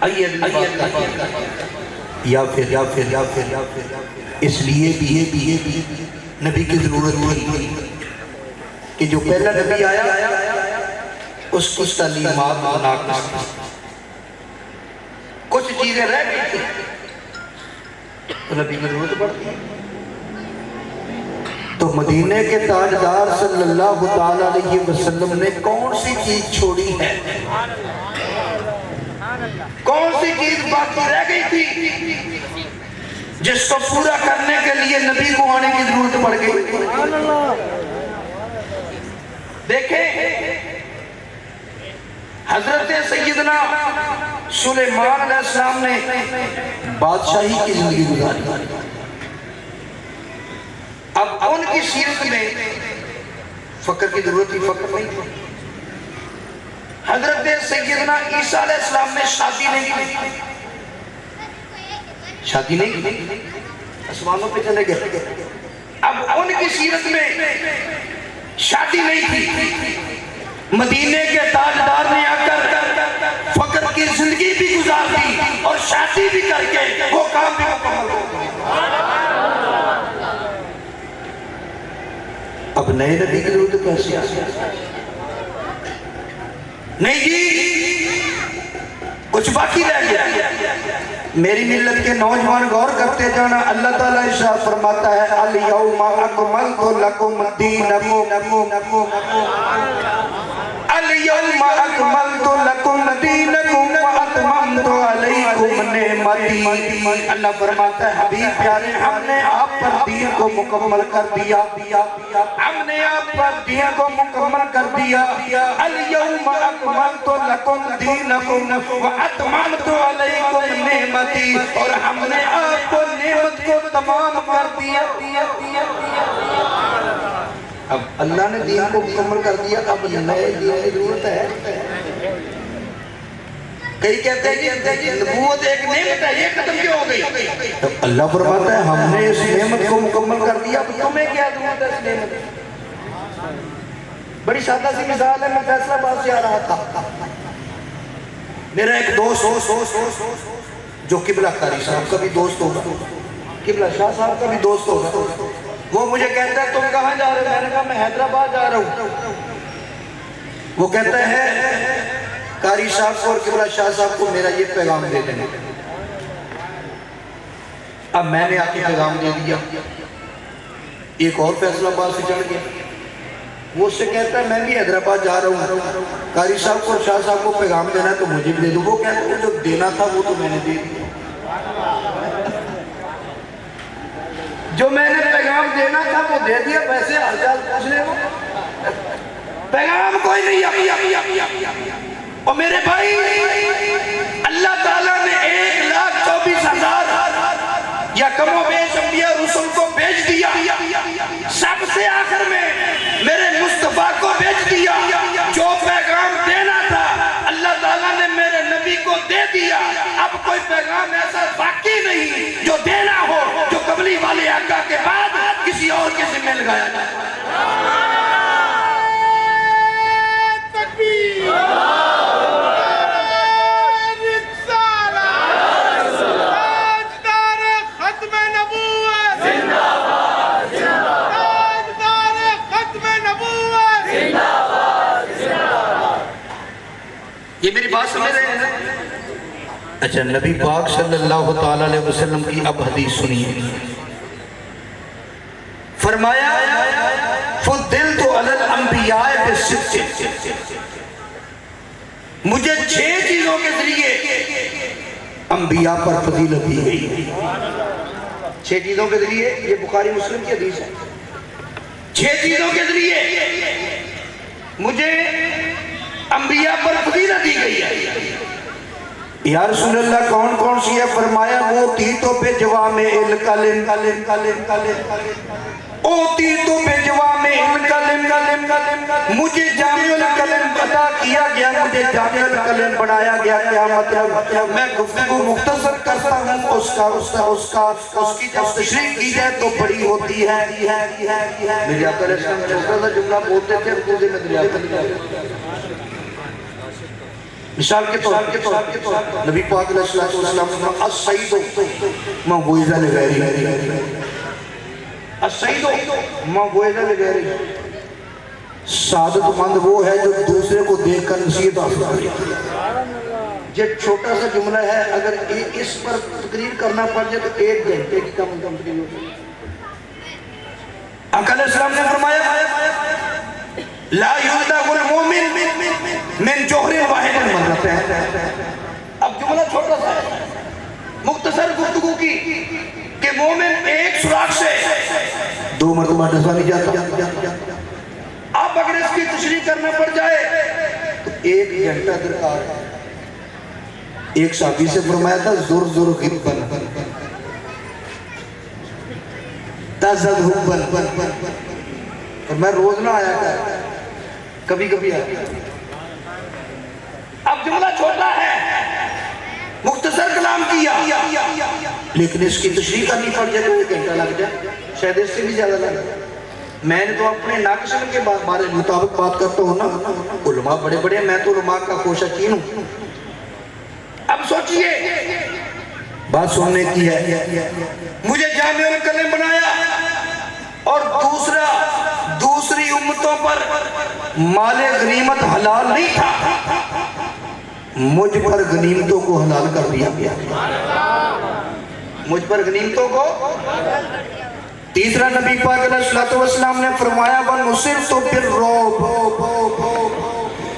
آئیے یا پھر اس لیے بھی نبی کی ضرورت ہوئی کہ جو پہلا نبی آیا اس کی تعلیمات مناقض تھی، کچھ چیزیں رہ گئی تھی تو نبی کی ضرورت پڑتی ہے۔ تو مدینہ کے تاجدار صلی اللہ علیہ وسلم نے کون سی چیز چھوڑی ہے، کون سی چیز باقی رہ گئی تھی جس کو پورا کرنے کے لیے نبی کو آنے کی ضرورت پڑ گئی؟ دیکھیں حضرت سیدنا سلیمان علیہ السلام نے بادشاہی کی زندگی گزاری، اب ان کی سیرت میں فقر کی ضرورت ہی فقر نہیں تھی۔ حضرت سیدنا عیسیٰ علیہ السلام نے شادی نہیں کی، آسمانوں پہ چلے گئے، اب ان کی سیرت میں شادی نہیں تھی۔ مدینے کے تاجدار نے آ کر فقر کی زندگی بھی گزار دی اور شادی بھی کر کے وہ کام بھی مکمل ہو گیا۔ اب نئے نبی کی ضرورت کیسے آئی؟ نہیں جی، کچھ باقی رہ گیا۔ میری ملت کے نوجوان غور کرتے جانا، اللہ تعالیٰ ارشاد فرماتا ہے الیوم اکملت لکم دینکم، الیوم اکملت لکم دینکم واتممت علیکم نعمتی۔ اللہ فرماتا ہے حبیب پیارے، ہم نے آپ پر دین کو مکمل کر دیا، ہم نے آپ پر دین کو مکمل کر دیا۔ الیوم اکملت لکم دینکم واتممت علیکم نعمتی، اور ہم نے آپ کو نعمت کو تمام کر دیا۔ اب اللہ نے دین کو مکمل کر دیا، اب نئے دین کی ضرورت ہے۔ کئی کہتے ہیں نبوت ایک نعمت ہے، یہ ختم کیوں ہو گئی؟ تو اللہ فرماتا ہے ہم نے اس نعمت کو مکمل کر دیا، اب تمہیں کیا ضرورت ہے اس نعمت کی؟ بڑی سادہ سی مثال ہے، میں فیصلہ آباد سے آ رہا تھا، میرا ایک دوست جو قبلہ قاری صاحب کا بھی دوست ہوگا، قبلہ شاہ صاحب کا بھی دوست ہوگا، وہ مجھے کہتا ہے تم کہاں جا رہے ہو؟ میں نے کہا میں حیدرآباد جا رہا ہوں۔ وہ کہتا ہے قاری صاحب کو اور قبلہ شاہ صاحب کو میرا یہ پیغام دے دیں۔ اب میں نے آکے پیغام دے دیا، ایک اور فیصلہ آباد سے چڑھ گیا، وہ اس سے کہتا ہے میں بھی حیدرآباد جا رہا ہوں، قاری صاحب کو اور شاہ صاحب کو پیغام دینا ہے تو مجھے بھی دے دو۔ وہ کہتا ہے جو دینا تھا وہ تو میں نے دے دیا، جو میں نے پیغام دینا تھا وہ دے دیا، پیسے حال چال پوچھ لے، پیغام کوئی نہیں آیا۔ اور میرے بھائی اللہ تعالیٰ نے 1,24,000 یا کم و بیش انبیاء رسول کو بھیج دیا، سب سے آخر میں میرے مصطفیٰ کو بھیج دیا۔ جو پیغام دینا تھا اللہ تعالیٰ نے میرے نبی کو دے دیا، اب کوئی پیغام ایسا باقی نہیں جو دینا ہو جو قبلی والے آقا کے بعد کسی اور کے ذمہ لگایا جائے۔ یہ میری بات سمجھ رہے ہیں؟ اچھا، نبی پاک صلی اللہ تعالیٰ علیہ وسلم کی اب حدیث سنیے۔ فرمایا فضلت علی الانبیاء بست، مجھے 6 چیزوں کے ذریعے انبیاء پر فضیلت دی گئی۔ 6 چیزوں کے ذریعے، یہ بخاری مسلم کی حدیث ہے، 6 چیزوں کے ذریعے مجھے انبیاء پر فضیلت دی گئی ہے۔ یا رسول اللہ کون کون سی ہے؟ فرمایا وہ تیتو پہ جوامع الکلم، اوتی تو بے جوامع الکلم، مجھے جامع الکلم عطا کیا گیا، مجھے جامع الکلم بنایا گیا۔ کیا مطلب؟ میں گفتگو مختصر کرتا ہوں، اس کی جب تشریح کی جائے تو بڑی ہوتی ہے۔ میری آقا علیہ السلام جذبہ جملہ بولتے تھے، اردو میں دریافت مثال کے طور نبی پاک علیہ السلام نے فرمایا السعید ما وعظ لغیرہ، السعید ما وعظ لغیرہ، سعادت مند وہ ہے جو دوسرے کو دیکھ کر نصیحت حاصل کرے۔ یہ چھوٹا سا جملہ ہے، اگر اس پر تقریر کرنا پڑ جائے تو 1 گھنٹے کی کم تقریر ہوتی ہے۔ آقا علیہ السلام نے فرمایا لا یلدغ المومن من جوہر واحد مرتين۔ اب جملہ چھوٹا سا ہے، مختصر گفتگو کی کہ مومن ایک سوراخ سے 2 مرتبہ ڈسا نہیں جاتا۔ اب اگر اس کی تشریح کرنا پڑ جائے تو 1 گھنٹہ درکار ہے۔ ایک صحابی سے فرمایا تھا زر زر غبن تزد حبن، اور میں روز نہ آیا تھا، کبھی کبھی آیا۔ اب جملہ چھوٹا ہے، مختصر کلام کیا، لیکن اس کی تشریح کرنی پڑ جائے تو 1 گھنٹہ لگ جائے، شاید اس سے بھی زیادہ لگ جائے۔ میں نے تو اپنے ناقصن کے بارے مطابق بات کرتا ہوں نا، علماء بڑے بڑے ہیں، میں تو علماء کا خوشاکین ہوں۔ اب سوچئے بات سننے کی ہے، مجھے جامع الکلم بنایا اور دوسری امتوں پر مال غنیمت حلال نہیں تھا، مجھ پر غنیمتوں کو حلال کر دیا گیا، مجھ پر غنیمتوں کو۔ تیسرا نبی پاک علیہ السلام نے فرمایا وَنُصِرْتُ بِالرُّعْبِ،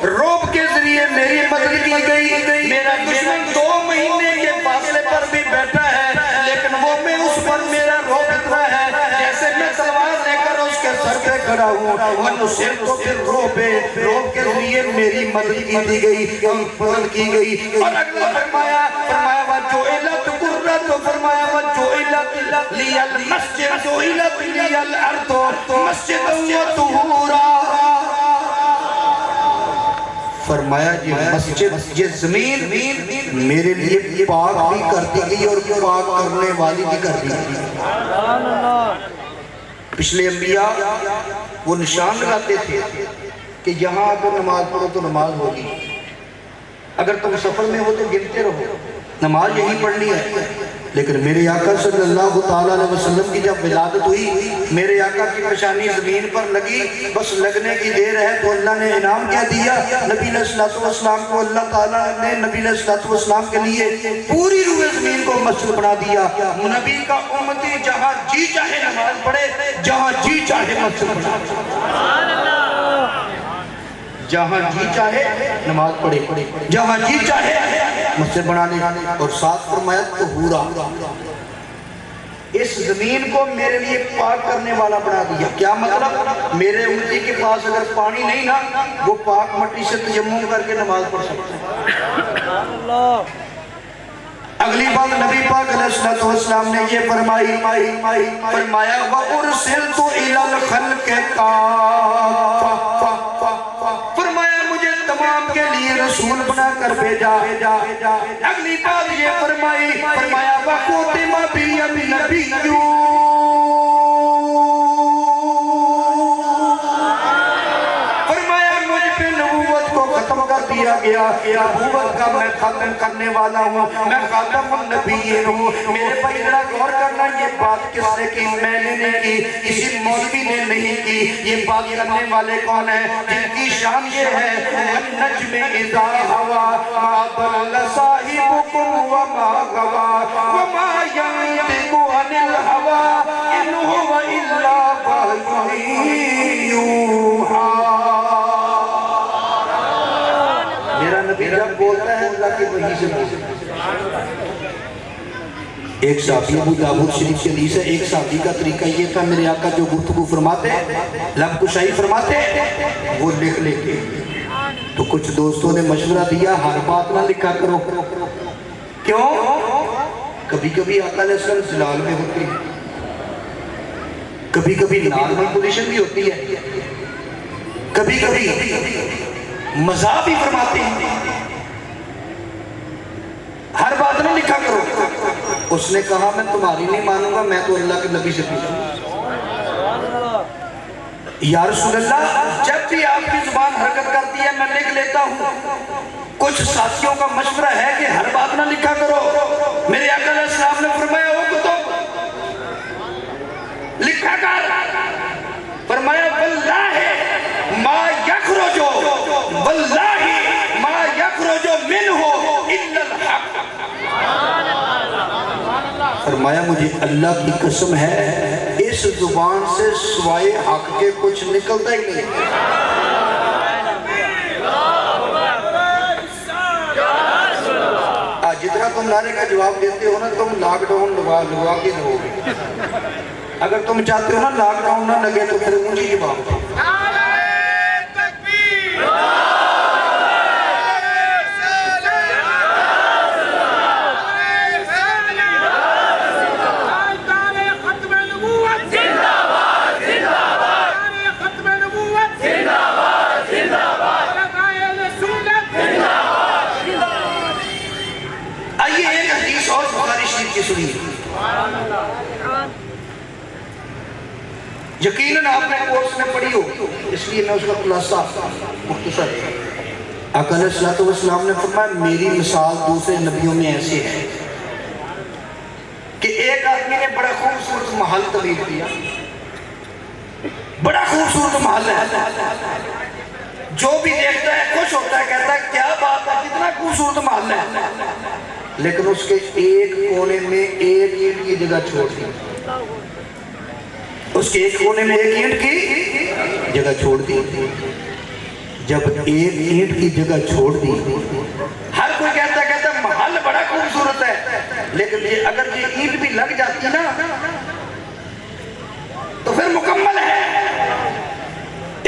روب کے ذریعے میری مدد کی گئی، میرا دشمن 2 مہینے کے فاصلے پر بھی بیٹھا ہے، لیکن وہ میں اس پر میرا روب اتنا ہے جیسے میں تلوار لے کر اس کے سر پہ کھڑا ہوں۔ وَنُصِرْتُ بِالرُّعْبِ، روب کے ذریعے میری مدد کی گئی۔ اور اگلا فرمایا وَجُعِلَتْ قُرَّةُ، فرمایا وَجُعِلَتْ لِيَ الْمَسْجِدُ جُعِلَتْ لِيَ الْأَرْضُ مَسْجِدًا وَطُهُورًا، فرمایا یہ مسجد، یہ زمین میرے لیے پاک بھی کر دی گئی اور پاک کرنے والی بھی کر دی گئی۔ پچھلے انبیاء وہ نشان لگاتے تھے کہ یہاں اگر نماز پڑھو تو نماز ہوگی، اگر تم سفر میں ہو تو گنتے رہو، نماز یہی پڑھنی ہے۔ لیکن میرے آقا صلی اللہ علیہ وسلم کی جب ولادت ہوئی، میرے آقا کی پیشانی زمین پر لگی، بس لگنے کی دیر ہے تو اللہ نے انعام کیا دیا، نبی علیہ السلام کو اللہ تعالیٰ نے نبی علیہ السلام کے لیے پوری روئے زمین کو مسجد بنا دیا۔ نبی کا امتی جہاں جی چاہے نماز پڑھے، جہاں جی چاہے مسجد بنا، جہاں جی چاہے نماز پڑھے، جہاں جی چاہے مسجد بنانے، اور ساتھ فرمایا طہورا، اس زمین کو میرے لیے پاک کرنے والا بنا دیا۔ کیا مطلب؟ میرے امتی کے پاس اگر پانی نہیں نا، وہ پاک مٹی سے تیمم کر کے نماز پڑھ سکتے ہیں۔ اگلی بات نبی پاک علیہ السلام نے یہ فرمایا وَأُرْسِلْتُ إِلَى الْخَلْقِ كَافَّةً، فرمایا مجھے تمام کے لیے رسول بنا کر بھیجا۔ اگلی بات یہ فرمایا وَخُتِمَ بِيَ النَّبِيُّونَ، دیا گیا، نبوت کا میں ختم کرنے والا ہوں، میں خاتم النبیین ہوں۔ میرے بھائی ذرا غور کرنا، یہ بات کس نے کی؟ میں نے نہیں کی، کسی مولوی نے نہیں کی، یہ بات کرنے والے کون ہیں؟ جن کی شان یہ ہے وَالنَّجْمِ إِذَا هَوَىٰ مَا ضَلَّ صَاحِبُكُمْ وَمَا غَوَىٰ وَمَا يَنطِقُ عَنِ الْهَوَىٰ إِنْ هُوَ إِلَّا وَحْيٌ يُوحَىٰ۔ میرا نبی جب بولتا ہے اللہ کی وحی سے بولتا ہے۔ ایک صحابی ابو داؤد شریف کے حدیث ہے، ایک صحابی کا طریقہ یہ تھا، میرے آقا جو گفتگو فرماتے لب کشائی فرماتے وہ لکھ لے کے، تو کچھ دوستوں نے مشورہ دیا ہر بات نہ لکھا کرو۔ کیوں؟ کبھی کبھی آقا علیہ السلام زلال میں ہوتے ہیں، کبھی کبھی نارمل پوزیشن بھی ہوتی ہے، کبھی کبھی مزاح بھی فرماتے ہیں، ہر بات نہ لکھا کرو۔ اس نے کہا میں تمہاری نہیں مانوں گا، میں تو اللہ کے نبی سے پوچھوں۔ یا رسول اللہ، جب بھی آپ کی زبان حرکت کرتی ہے میں لکھ لیتا ہوں، کچھ ساتھیوں کا مشورہ ہے کہ ہر بات نہ لکھا کرو. میرے آقا علیہ السلام نے فرمایا او کتب لکھا کر. فرمایا واللہ ما یخرج منہ الا الحق. فرمایا مجھے اللہ کی قسم ہے اس زبان سے سوائے حق کے کچھ نکلتا ہی نہیں. جتنا تم نعرے کا جواب دیتے ہو نا تم لاک ڈاؤن لگوا کے دو گے. اگر تم چاہتے ہو نا لاک ڈاؤن نہ لگے تو پھر اونچی جواب دو. یقیناً آپ نے کورس میں پڑھی ہو اس لیے میں اس کا خلاصہ مختصر. آقا علیہ السلام نے فرمایا میری مثال دوسرے نبیوں میں ایسے ہے کہ ایک آدمی نے بڑا خوبصورت محل تعمیر کیا. بڑا خوبصورت محل ہے, جو بھی دیکھتا ہے خوش ہوتا ہے, کہتا ہے کیا بات ہے کتنا خوبصورت محل ہے. لیکن اس کے ایک کونے میں ایک اینٹ کی جگہ چھوڑ دی. اس کے ایک کونے میں ایک اینٹ کی جگہ چھوڑ دی. جب ایک اینٹ کی جگہ چھوڑ دی ہر کوئی کہتا ہے محل بڑا خوبصورت ہے, لیکن اگر یہ اینٹ بھی لگ جاتی نا تو پھر مکمل ہے,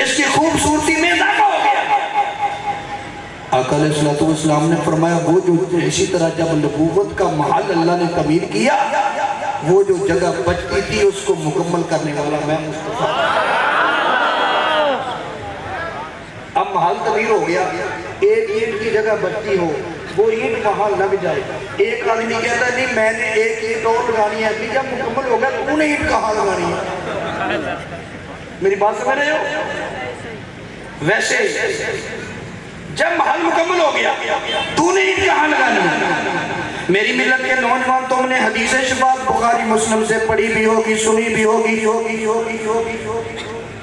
اس کی خوبصورتی میں اضافہ ہو گیا. آقا علیہ السلام نے فرمایا وہ جو اسی طرح جب نبوت کا محل اللہ نے تعمیر کیا وہ جو جگہ بچتی تھی اس کو مکمل کرنے والا میں مصطفیٰ. اب محل تعمیر ہو گیا, ایک اینٹ کی جگہ بچتی ہو, وہ اینٹ وہاں لگ جائے. ایک آدمی کہتا ہے نہیں میں نے ایک اینٹ اور لگانی ہے, جب مکمل ہو گیا تو نے اینٹ کہاں لگانی ہے. میری بات سمجھ رہے ہو؟ ویسے جب محل مکمل ہو گیا تو نے اینٹ کہاں لگانی ہے. میری ملت کے نوجوان تم نے حدیث شفاعت بخاری مسلم سے پڑھی بھی ہوگی, سنی بھی ہوگی.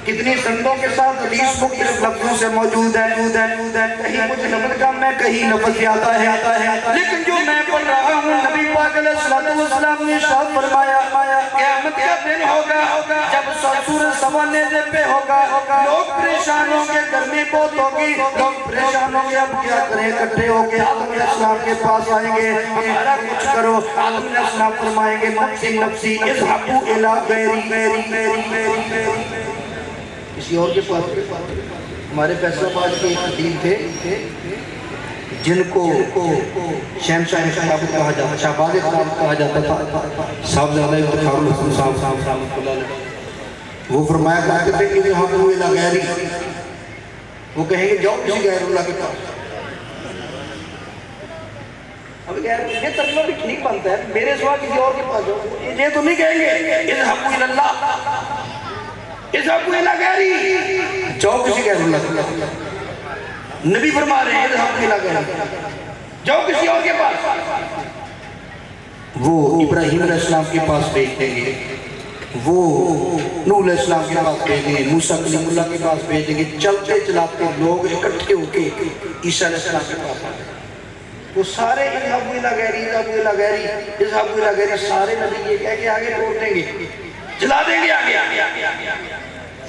کتنی سندوں کے ساتھ حدیث مختلف لفظوں سے موجود ہے. کہیں کچھ لفظ کم ہے, کہیں لفظ زیادہ ہے, لیکن جو میں پڑھ رہا ہوں نبی پاک علیہ السلام نے ارشاد فرمایا قیامت کا دن ہوگا جب سورج سوا نیزے پہ ہوگا, لوگ پریشان ہوں گے, گرمی بہت ہوگی, لوگ پریشان ہوں گے. اب کیا کریں؟ اکٹھے ہو کے آدم علیہ السلام کے پاس آئیں گے, ہمارا کچھ کرو. آدم علیہ السلام فرمائیں گے نفسی نفسی اذهبوا الی غیری. کسی اور کے پاس. ہمارے فیصل آباد کے ایک خطیب تھے جن کو شہنشاہ خلافت کہا جاتا, شہباز خلافت کہا جاتا تھا, صاحبزادہ افتخار الحسن صاحب. وہ فرمایا کرتے تھے کہ اذهبوا الی غیری. وہ کہیں گے جاؤ کسی غیر اللہ کے پاس. اب یہ ترجمہ بھی ٹھیک بنتا ہے, میرے سوا کسی اور کے پاس جاؤ. یہ تو نہیں کہیں گے اذهبوا الی اللہ اذهبوا الی غیری, جاؤ کسی غیر اللہ کے پاس. نبی فرما رہے ہیں اذهبوا الی غیری, جاؤ کسی اور کے پاس. وہ ابراہیم علیہ السلام کے پاس بھیج دیں گے, وہ نوح علیہ السلام کے پاس بھیج دیں گے, موسیٰ کلیم اللہ کے پاس بھیج دیں گے. چلتے چلاتے لوگ اکٹھے ہو کے عیسیٰ علیہ السلام کے پاس آئے. وہ سارے اذهبوا الی غیری اذهبوا الی غیری اذهبوا الی غیری سارے نبی یہ کہہ کے آگے ٹوٹ دیں گے, چلا دیں گے آگے.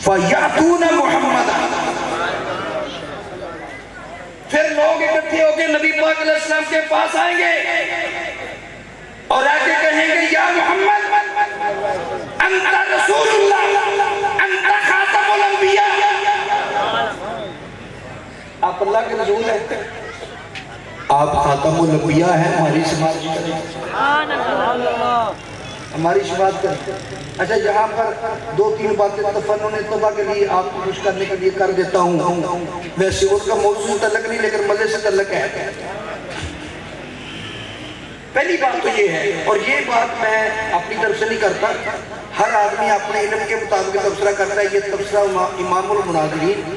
فَيَعْتُونَ مُحَمَّدًا. پھر لوگ اکٹھے ہو کے نبی پاک علیہ السلام کے پاس آئیں گے اور آ کے کہیں گے یا محمد انت رسول اللہ انت خاتم الانبیاء. آپ اللہ کے رسول ہیں, آپ خاتم الانبیاء ہیں, ہماری سماعت کریں, ہماری شفاعت کریں. اچھا یہاں پر دو تین باتیں تفنن توبہ کے لیے آپ کو خوش کرنے کے لیے کر دیتا ہوں. ویسے اس کا موضوع تعلق نہیں لیکن مزے سے تعلق ہے. پہلی بات تو یہ ہے, اور یہ بات میں اپنی طرف سے نہیں کرتا, ہر آدمی اپنے علم کے مطابق تبصرہ کرتا ہے. یہ تبصرہ امام المناظرین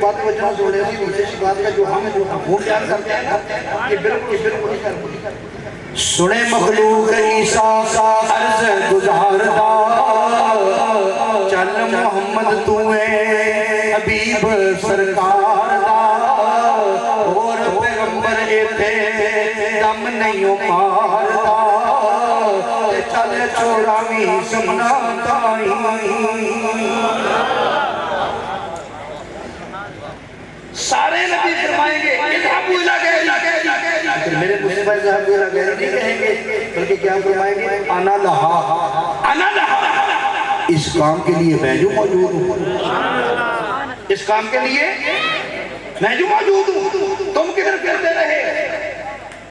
بات وجہ سن رہے ہیں دوسری سی بات کا جو ہم وہ بیان کرتے ہیں نا کہ بالکل سنے مخلوق عیسیٰ عرض گزار دا چل محمد تو ہے حبیب سرکار دا اور پیغمبر ایتھے دم نہیں مار دا چل چوراوی سمنا تائی سارے نبی فرمائیں گے اذهبوا الى غیری میرے مصطفیٰ اذهبوا الى غیری نہیں کہیں گے بلکہ کیا فرمائیں گے انا لہا اس کام کے لیے میں جو موجود ہوں اس کام کے لیے میں جو موجود ہوں تم کدھر کرتے رہے